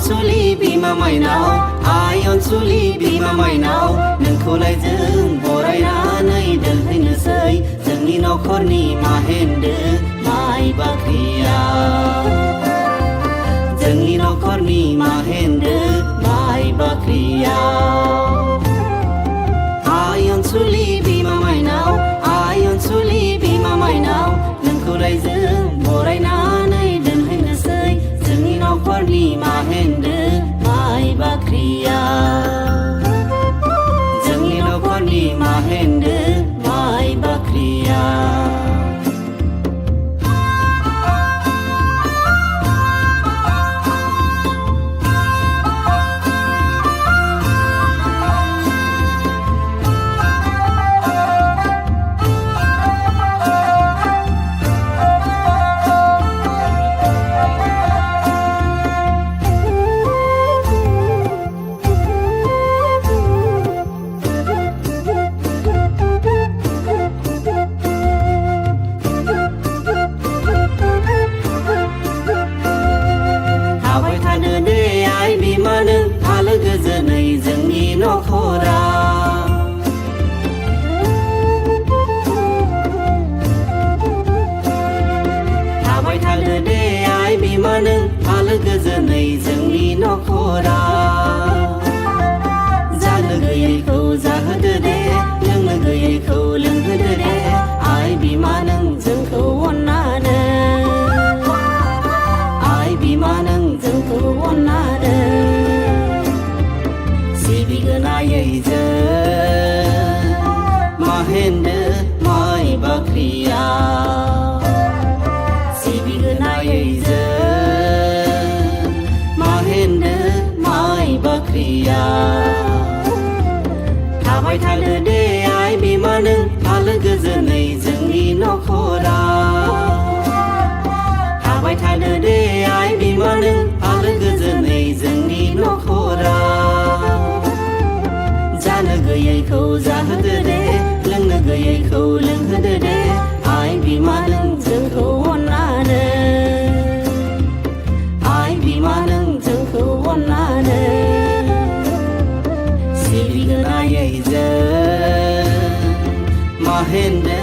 अनसुलि बिमा माइनाव आइ अनसुलि बिमा माइनाव नोंखौलाय जों बरायनानै दोनहैनोसै जोंनि नखरनि माहेन्दो माइ बाख्रियाव जोंनि नखरनि माहेन्दो माइ बाख्रियाव आइ अनसुलि बिमा माइनाव आइ अनसुलि बिमा माइनाव नोंखौलाय जों बरायनानै दोनहैनोसै जोंनि नखरनि माहेन्दो माइ बाख्रियाव जोंनि नखरनि माहेन्दो माइ बाख्रियाव थाबाय थानो दे आइ बिमा नों आलो गोजोनै जोंनि नखराव थाबाय थानो दे आइ बिमा नों आलो गोजोनै जोंनि नखराव जानो गैयैखौ जाहोदो दे लोंनो गैयैखौ लोंहोदो दे आइ बिमा नों जोंखौ अननानै आइ बिमा नों जोंखौ अननानै सिबिगोनायै जों माहेन्दो माइ बाख्रियाव सिबिगोनायै जों माहेन्दो माइ बाख्रियाव थाबाय थानो दे आइ बिमा नों आलो गोजोनै जोंनि नखराव थाबाय थानो दे आइ बिमा नों आलो गोजोनै जोंनि नखराव जानो गैयैखौ जाहोदो दे लोंनो गैयैखौ लोंहोदो दे आइ बिमा नों जोंखौ अननानै आइ बिमा नों जोंखौ अननानै सिबिगोनायै जों माहेन्दो